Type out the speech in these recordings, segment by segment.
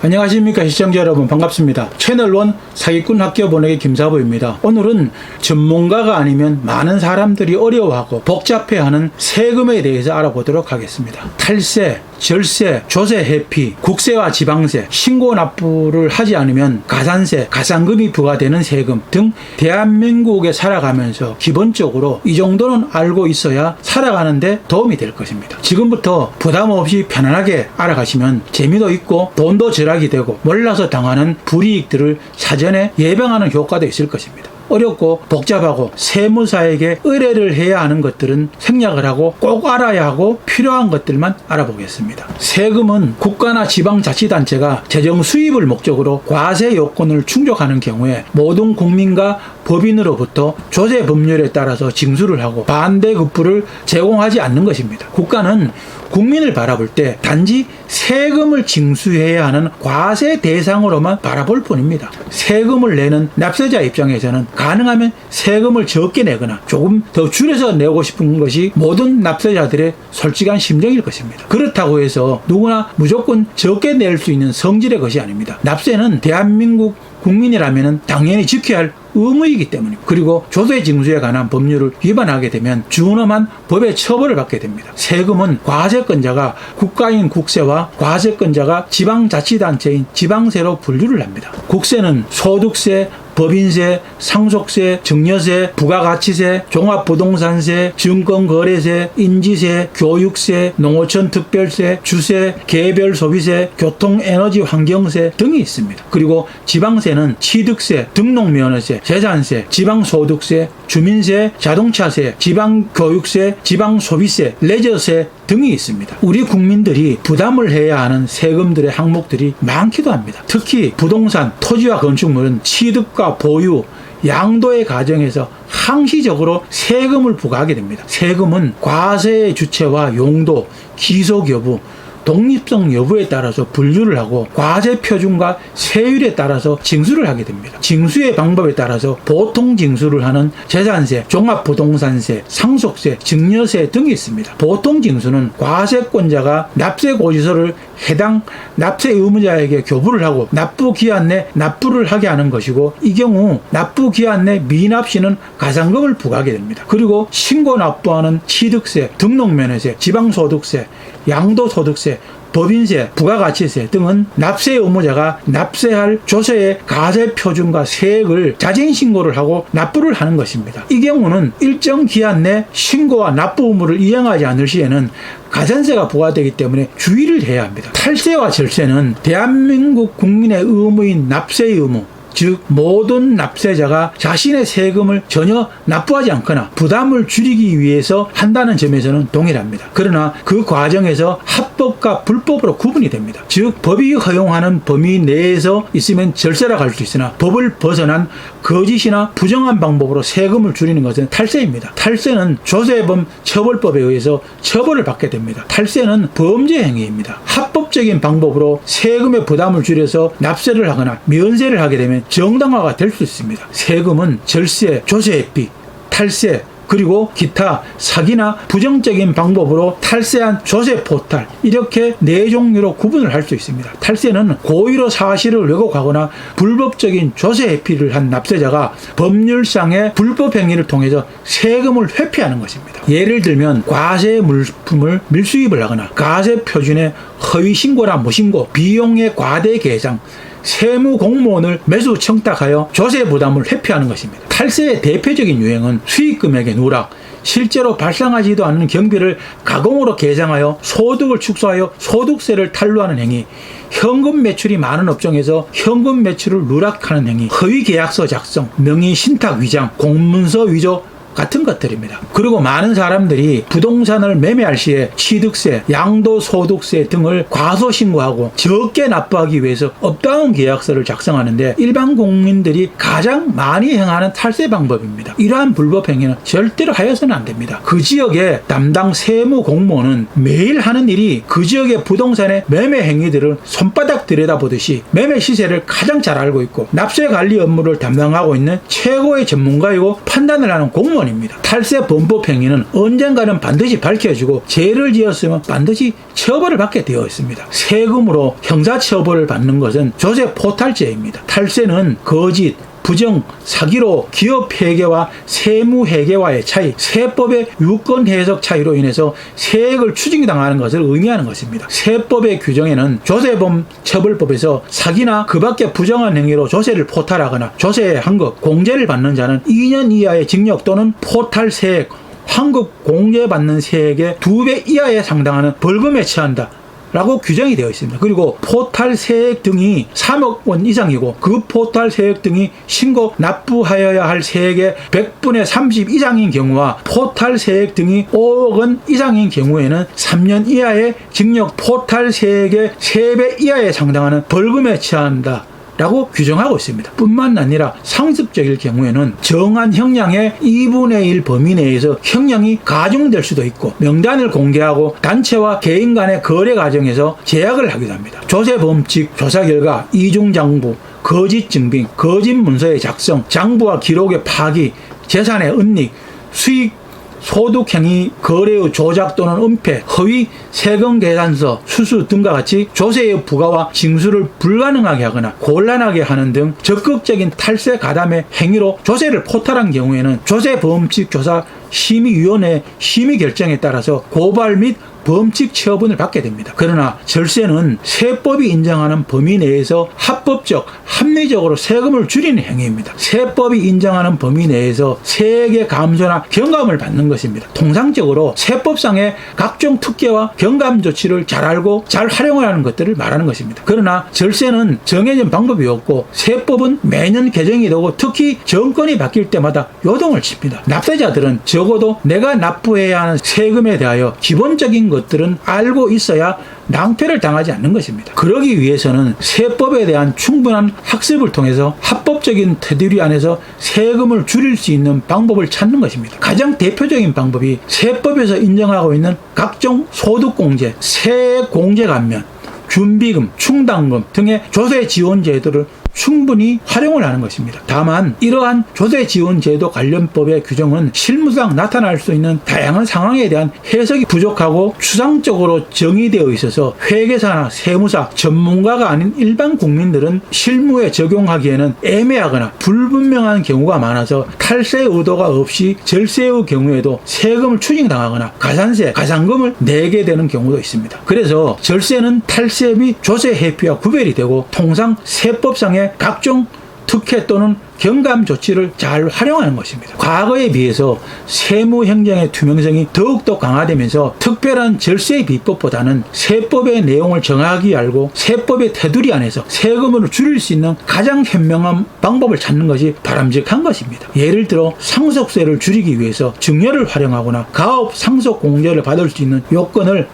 안녕하십니까 시청자 여러분, 반갑습니다. 채널1 사기꾼 학교 보내기 김사부입니다. 오늘은 전문가가 아니면 많은 사람들이 어려워하고 복잡해하는 세금에 대해서 알아보도록 하겠습니다. 탈세, 절세, 조세 회피, 국세와 지방세, 신고 납부를 하지 않으면 가산세, 가산금이 부과되는 세금 등 대한민국에 살아가면서 기본적으로 이 정도는 알고 있어야 살아가는데 도움이 될 것입니다. 지금부터 부담 없이 편안하게 알아가시면 재미도 있고 돈도 절약이 되고 몰라서 당하는 불이익들을 사전에 예방하는 효과도 있을 것입니다. 어렵고 복잡하고 세무사에게 의뢰를 해야 하는 것들은 생략을 하고 꼭 알아야 하고 필요한 것들만 알아보겠습니다. 세금은 국가나 지방자치단체가 재정 수입을 목적으로 과세 요건을 충족하는 경우에 모든 국민과 법인으로부터 조세 법률에 따라서 징수를 하고 반대급부를 제공하지 않는 것입니다. 국가는 국민을 바라볼 때 단지 세금을 징수해야 하는 과세 대상으로만 바라볼 뿐입니다. 세금을 내는 납세자 입장에서는 가능하면 세금을 적게 내거나 조금 더 줄여서 내고 싶은 것이 모든 납세자들의 솔직한 심정일 것입니다. 그렇다고 해서 누구나 무조건 적게 낼 수 있는 성질의 것이 아닙니다. 납세는 대한민국 국민이라면 당연히 지켜야 할 의무이기 때문입니다. 그리고 조세 징수에 관한 법률을 위반하게 되면 준엄한 법의 처벌을 받게 됩니다. 세금은 과세권자가 국가인 국세와 과세권자가 지방자치단체인 지방세로 분류를 합니다. 국세는 소득세, 법인세, 상속세, 증여세, 부가가치세, 종합부동산세, 증권거래세, 인지세, 교육세, 농어촌특별세, 주세, 개별소비세, 교통에너지환경세 등이 있습니다. 그리고 지방세는 취득세, 등록면허세, 재산세, 지방소득세, 주민세, 자동차세, 지방교육세, 지방소비세, 레저세 등이 있습니다. 우리 국민들이 부담을 해야 하는 세금들의 항목들이 많기도 합니다. 특히 부동산, 토지와 건축물은 취득과 보유, 양도의 과정에서 항시적으로 세금을 부과하게 됩니다. 세금은 과세의 주체와 용도, 기속 여부, 독립성 여부에 따라서 분류를 하고 과세 표준과 세율에 따라서 징수를 하게 됩니다. 징수의 방법에 따라서 보통 징수를 하는 재산세, 종합부동산세, 상속세, 증여세 등이 있습니다. 보통 징수는 과세권자가 납세고지서를 해당 납세 의무자에게 교부를 하고 납부기한 내 납부를 하게 하는 것이고, 이 경우 납부기한 내 미납 시는 가산금을 부과하게 됩니다. 그리고 신고 납부하는 취득세, 등록면허세, 지방소득세, 양도소득세, 법인세, 부가가치세 등은 납세 의무자가 납세할 조세의 가세 표준과 세액을 자진 신고를 하고 납부를 하는 것입니다. 이 경우는 일정 기한 내 신고와 납부 의무를 이행하지 않을 시에는 가산세가 부과되기 때문에 주의를 해야 합니다. 탈세와 절세는 대한민국 국민의 의무인 납세의 의무, 즉 모든 납세자가 자신의 세금을 전혀 납부하지 않거나 부담을 줄이기 위해서 한다는 점에서는 동일합니다. 그러나 그 과정에서 합법과 불법으로 구분이 됩니다. 즉 법이 허용하는 범위 내에서 있으면 절세라고 할 수 있으나 법을 벗어난 거짓이나 부정한 방법으로 세금을 줄이는 것은 탈세입니다. 탈세는 조세범 처벌법에 의해서 처벌을 받게 됩니다. 탈세는 범죄 행위입니다. 합법적인 방법으로 세금의 부담을 줄여서 납세를 하거나 면세를 하게 되면 정당화가 될 수 있습니다. 세금은 절세, 조세회피, 탈세, 그리고 기타 사기나 부정적인 방법으로 탈세한 조세 포탈, 이렇게 네 종류로 구분을 할 수 있습니다. 탈세는 고의로 사실을 왜곡하거나 불법적인 조세 회피를 한 납세자가 법률상의 불법 행위를 통해서 세금을 회피하는 것입니다. 예를 들면 과세 물품을 밀수입을 하거나 과세 표준의 허위 신고나 무신고, 비용의 과대 계상, 세무 공무원을 매수 청탁하여 조세 부담을 회피하는 것입니다. 탈세의 대표적인 유행은 수익금액의 누락, 실제로 발생하지도 않는 경비를 가공으로 계상하여 소득을 축소하여 소득세를 탈루하는 행위, 현금 매출이 많은 업종에서 현금 매출을 누락하는 행위, 허위 계약서 작성, 명의 신탁 위장, 공문서 위조 같은 것들입니다. 그리고 많은 사람들이 부동산을 매매할 시에 취득세, 양도소득세 등을 과소신고하고 적게 납부하기 위해서 업다운 계약서를 작성하는데 일반 국민들이 가장 많이 행하는 탈세 방법입니다. 이러한 불법 행위는 절대로 하여서는 안 됩니다. 그 지역의 담당 세무 공무원은 매일 하는 일이 그 지역의 부동산의 매매 행위들을 손바닥 들여다보듯이 매매 시세를 가장 잘 알고 있고 납세 관리 업무를 담당하고 있는 최고의 전문가이고 판단을 하는 공무원 근원입니다. 탈세 범법 행위는 언젠가는 반드시 밝혀지고 죄를 지었으면 반드시 처벌을 받게 되어 있습니다. 세금으로 형사처벌을 받는 것은 조세 포탈죄입니다. 탈세는 거짓, 부정, 사기로 기업 회계와 세무 회계와의 차이, 세법의 유권 해석 차이로 인해서 세액을 추징당하는 것을 의미하는 것입니다. 세법의 규정에는 조세범 처벌법에서 사기나 그 밖의 부정한 행위로 조세를 포탈하거나 조세의 환급, 공제를 받는 자는 2년 이하의 징역 또는 포탈 세액, 환급 공제받는 세액의 2배 이하에 상당하는 벌금에 처한다 라고 규정이 되어 있습니다. 그리고 포탈 세액 등이 3억 원 이상이고 그 포탈 세액 등이 신고 납부하여야 할 세액의 100분의 30 이상인 경우와 포탈 세액 등이 5억 원 이상인 경우에는 3년 이하의 징역, 포탈 세액의 3배 이하에 상당하는 벌금에 처한다 라고 규정하고 있습니다. 뿐만 아니라 상습적일 경우에는 정한 형량의 2분의 1 범위 내에서 형량이 가중될 수도 있고 명단을 공개하고 단체와 개인 간의 거래 과정에서 제약을 하기도 합니다. 조세범칙 조사 결과 이중장부, 거짓 증빙, 거짓 문서의 작성, 장부와 기록의 파기, 재산의 은닉, 수익 소득행위, 거래의 조작 또는 은폐, 허위 세금 계산서, 수수 등과 같이 조세의 부과와 징수를 불가능하게 하거나 곤란하게 하는 등 적극적인 탈세 가담의 행위로 조세를 포탈한 경우에는 조세범칙조사 심의위원회 심의 결정에 따라서 고발 및 범칙 처분을 받게 됩니다. 그러나 절세는 세법이 인정하는 범위 내에서 합법적, 합리적으로 세금을 줄이는 행위입니다. 세법이 인정하는 범위 내에서 세액의 감소나 경감을 받는 것입니다. 통상적으로 세법상의 각종 특례와 경감 조치를 잘 알고 잘 활용을 하는 것들을 말하는 것입니다. 그러나 절세는 정해진 방법이 없고 세법은 매년 개정이 되고 특히 정권이 바뀔 때마다 요동을 칩니다. 납세자들은 적어도 내가 납부해야 하는 세금에 대하여 기본적인 것들은 알고 있어야 낭패를 당하지 않는 것입니다. 그러기 위해서는 세법에 대한 충분한 학습을 통해서 합법적인 테두리 안에서 세금을 줄일 수 있는 방법을 찾는 것입니다. 가장 대표적인 방법이 세법에서 인정하고 있는 각종 소득공제, 세액공제 감면, 준비금, 충당금 등의 조세 지원 제도를 충분히 활용을 하는 것입니다. 다만 이러한 조세 지원 제도 관련법의 규정은 실무상 나타날 수 있는 다양한 상황에 대한 해석이 부족하고 추상적으로 정의되어 있어서 회계사나 세무사, 전문가가 아닌 일반 국민들은 실무에 적용하기에는 애매하거나 불분명한 경우가 많아서 탈세 의도가 없이 절세의 경우에도 세금을 추징당하거나 가산세, 가산금을 내게 되는 경우도 있습니다. 그래서 절세는 탈세 및 조세 회피와 구별이 되고 통상 세법상의 각종 특혜 또는 경감 조치를 잘 활용하는 것입니다. 과거에 비해서 세무 행정의 투명성이 더욱더 강화되면서 특별한 절세 비법보다는 세법의 내용을 정확히 알고 세법의 테두리 안에서 세금을 줄일 수 있는 가장 현명한 방법을 찾는 것이 바람직한 것입니다. 예를 들어 상속세를 줄이기 위해서 증여를 활용하거나 가업 상속 공제를 받을 수 있는 요건을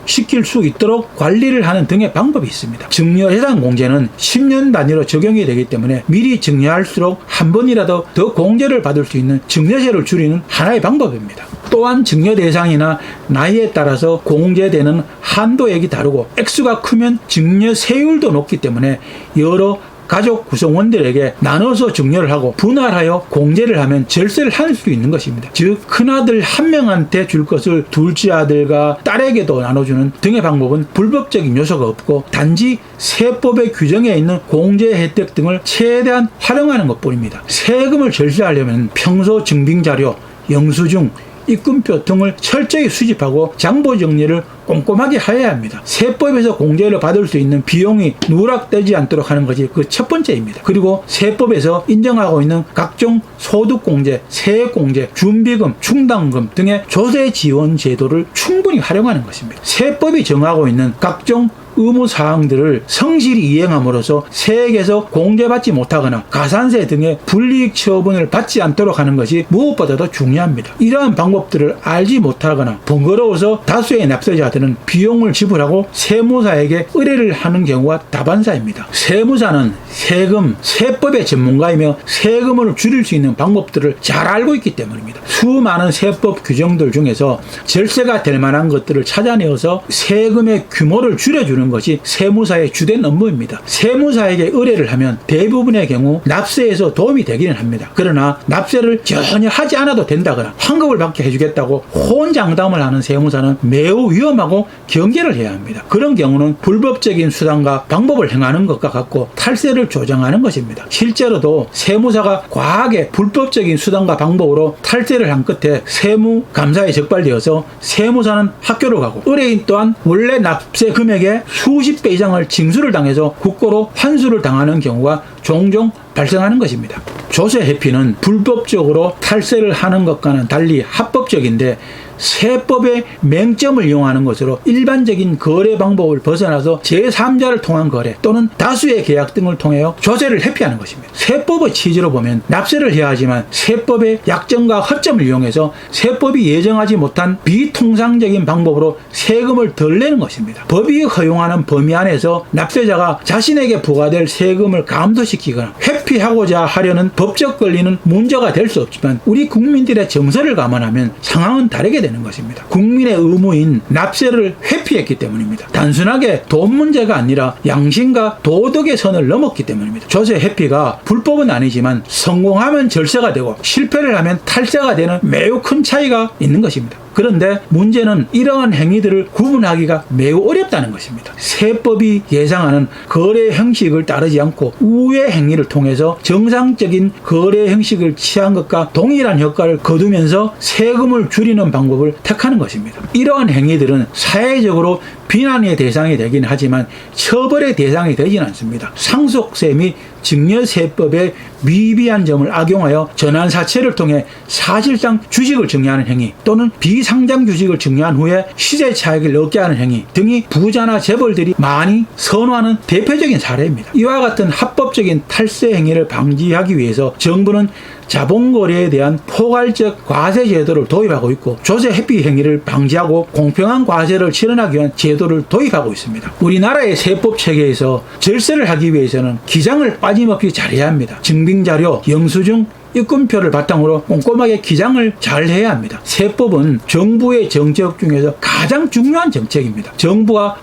시킬 수 있도록 관리를 하는 등의 방법이 있습니다. 증여해당 공제는 10년 단위로 적용이 되기 때문에 미리 증여할수록 한 번이라도 더 공제를 받을 수 있는 증여세를 줄이는 하나의 방법입니다. 또한 증여 대상이나 나이에 따라서 공제되는 한도액이 다르고 액수가 크면 증여세율도 높기 때문에 여러 가족 구성원들에게 나눠서 증여를 하고 분할하여 공제를 하면 절세를 할 수 있는 것입니다. 즉 큰아들 한 명한테 줄 것을 둘째 아들과 딸에게도 나눠주는 등의 방법은 불법적인 요소가 없고 단지 세법의 규정에 있는 공제 혜택 등을 최대한 활용하는 것뿐입니다. 세금을 절세하려면 평소 증빙자료, 영수증, 입금표 등을 철저히 수집하고 장부 정리를 꼼꼼하게 해야 합니다. 세법에서 공제를 받을 수 있는 비용이 누락되지 않도록 하는 것이 그 첫 번째입니다. 그리고 세법에서 인정하고 있는 각종 소득공제, 세액공제, 준비금, 충당금 등의 조세 지원 제도를 충분히 활용하는 것입니다. 세법이 정하고 있는 각종 의무사항들을 성실히 이행함으로써 세액에서 공제받지 못하거나 가산세 등의 불이익 처분을 받지 않도록 하는 것이 무엇보다도 중요합니다. 이러한 방법들을 알지 못하거나 번거로워서 다수의 납세자들은 비용을 지불하고 세무사에게 의뢰를 하는 경우가 다반사입니다. 세무사는 세금, 세법의 전문가이며 세금을 줄일 수 있는 방법들을 잘 알고 있기 때문입니다. 수많은 세법 규정들 중에서 절세가 될 만한 것들을 찾아내어서 세금의 규모를 줄여주는 주는 것이 세무사의 주된 업무입니다. 세무사에게 의뢰를 하면 대부분의 경우 납세에서 도움이 되기는 합니다. 그러나 납세를 전혀 하지 않아도 된다거나 환급을 받게 해주겠다고 호언장담을 하는 세무사는 매우 위험하고 경계를 해야 합니다. 그런 경우는 불법적인 수단과 방법을 행하는 것과 같고 탈세를 조장하는 것입니다. 실제로도 세무사가 과하게 불법적인 수단과 방법으로 탈세를 한 끝에 세무감사에 적발되어서 세무사는 학교로 가고 의뢰인 또한 원래 납세 금액의 수십 배 이상을 징수를 당해서 국고로 환수를 당하는 경우가 종종 발생하는 것입니다. 조세 회피는 불법적으로 탈세를 하는 것과는 달리 합법적인데 세법의 맹점을 이용하는 것으로 일반적인 거래 방법을 벗어나서 제3자를 통한 거래 또는 다수의 계약 등을 통해 조세를 회피하는 것입니다. 세법의 취지로 보면 납세를 해야 하지만 세법의 약점과 허점을 이용해서 세법이 예정하지 못한 비통상적인 방법으로 세금을 덜 내는 것입니다. 법이 허용하는 범위 안에서 납세자가 자신에게 부과될 세금을 감소시키거나 회피하고자 하려는 법적 권리는 문제가 될 수 없지만 우리 국민들의 정서를 감안하면 상황은 다르게 되는 것입니다. 국민의 의무인 납세를 회피했기 때문입니다. 단순하게 돈 문제가 아니라 양심과 도덕의 선을 넘었기 때문입니다. 조세 회피가 불법은 아니지만 성공하면 절세가 되고 실패를 하면 탈세가 되는 매우 큰 차이가 있는 것입니다. 그런데 문제는 이러한 행위들을 구분하기가 매우 어렵다는 것입니다. 세법이 예상하는 거래 형식을 따르지 않고 우회 행위를 통해서 정상적인 거래 형식을 취한 것과 동일한 효과를 거두면서 세금을 줄이는 방법을 택하는 것입니다. 이러한 행위들은 사회적으로 비난의 대상이 되긴 하지만 처벌의 대상이 되진 않습니다. 상속세 및 증여세법의 미비한 점을 악용하여 전환사채를 통해 사실상 주식을 증여하는 행위 또는 비상장 주식을 증여한 후에 시세 차익을 얻게 하는 행위 등이 부자나 재벌들이 많이 선호하는 대표적인 사례입니다. 이와 같은 합법적인 탈세 행위를 방지하기 위해서 정부는 자본거래에 대한 포괄적 과세 제도를 도입하고 있고 조세 회피 행위를 방지하고 공평한 과세를 실현하기 위한 제도를 도입하고 있습니다. 우리나라의 세법 체계에서 절세를 하기 위해서는 기장을 빠짐없이 잘해야 합니다. 증빙자료, 영수증, 입금표를 바탕으로 꼼꼼하게 기장을 잘 해야 합니다. 세법은 정부의 정책 중에서 가장 중요한 정책입니다. 정부가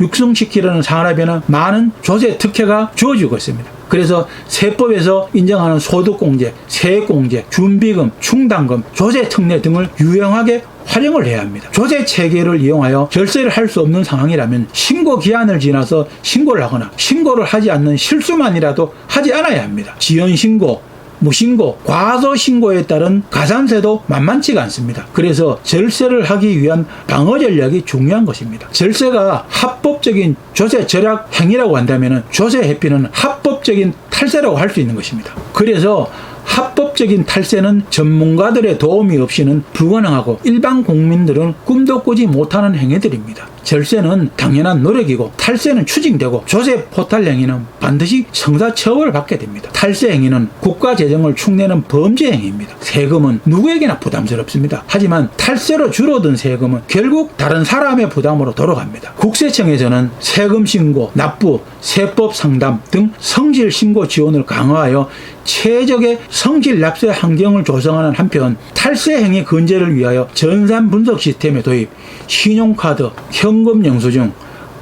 육성시키려는 산업에는 많은 조세 특혜가 주어지고 있습니다. 그래서 세법에서 인정하는 소득공제, 세액공제, 준비금, 충당금, 조세 특례 등을 유용하게 활용을 해야 합니다. 조세 체계를 이용하여 절세를 할 수 없는 상황이라면 신고 기한을 지나서 신고를 하거나 신고를 하지 않는 실수만이라도 하지 않아야 합니다. 지연신고, 무신고, 과소신고에 따른 가산세도 만만치가 않습니다. 그래서 절세를 하기 위한 방어 전략이 중요한 것입니다. 절세가 합법적인 조세 절약 행위라고 한다면 조세 회피는 합법적인 탈세라고 할 수 있는 것입니다. 그래서 합법적인 탈세는 전문가들의 도움이 없이는 불가능하고 일반 국민들은 꿈도 꾸지 못하는 행위들입니다. 절세는 당연한 노력이고 탈세는 추징되고 조세 포탈 행위는 반드시 형사처벌을 받게 됩니다. 탈세 행위는 국가 재정을 축내는 범죄 행위입니다. 세금은 누구에게나 부담스럽습니다. 하지만 탈세로 줄어든 세금은 결국 다른 사람의 부담으로 돌아갑니다. 국세청에서는 세금 신고, 납부, 세법 상담 등 성실 신고 지원을 강화하여 최적의 성실 납세 환경을 조성하는 한편 탈세 행위 근절을 위하여 전산 분석 시스템의 도입, 신용카드, 현금 영수증,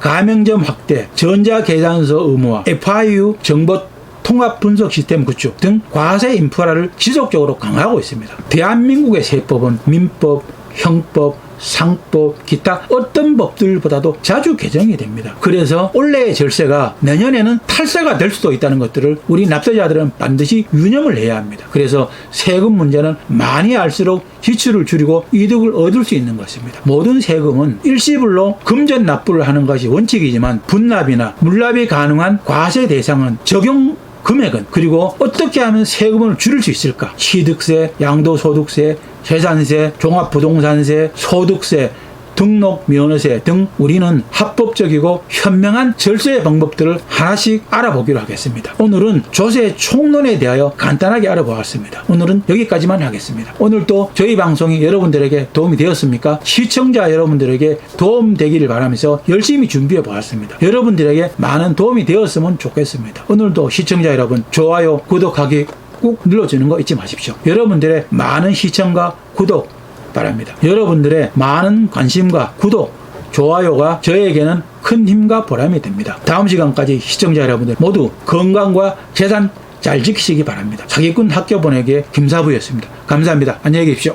가맹점 확대, 전자계산서 의무화, FIU 정보 통합 분석 시스템 구축 등 과세 인프라를 지속적으로 강화하고 있습니다. 대한민국의 세법은 민법, 형법, 상법, 기타 어떤 법들보다도 자주 개정이 됩니다. 그래서 올해의 절세가 내년에는 탈세가 될 수도 있다는 것들을 우리 납세자들은 반드시 유념을 해야 합니다. 그래서 세금 문제는 많이 알수록 지출을 줄이고 이득을 얻을 수 있는 것입니다. 모든 세금은 일시불로 금전 납부를 하는 것이 원칙이지만 분납이나 물납이 가능한 과세 대상은 적용 금액은 그리고 어떻게 하면 세금을 줄일 수 있을까? 취득세, 양도소득세, 재산세, 종합부동산세, 소득세, 등록면허세 등 우리는 합법적이고 현명한 절세 방법들을 하나씩 알아보기로 하겠습니다. 오늘은 조세 총론에 대하여 간단하게 알아보았습니다. 오늘은 여기까지만 하겠습니다. 오늘도 저희 방송이 여러분들에게 도움이 되었습니까? 시청자 여러분들에게 도움되기를 바라면서 열심히 준비해 보았습니다. 여러분들에게 많은 도움이 되었으면 좋겠습니다. 오늘도 시청자 여러분 좋아요, 구독하기 꼭 눌러주는 거 잊지 마십시오. 여러분들의 많은 시청과 구독 바랍니다. 여러분들의 많은 관심과 구독, 좋아요가 저에게는 큰 힘과 보람이 됩니다. 다음 시간까지 시청자 여러분들 모두 건강과 재산 잘 지키시기 바랍니다. 사기꾼 학교 보내기의 김사부였습니다. 감사합니다. 안녕히 계십시오.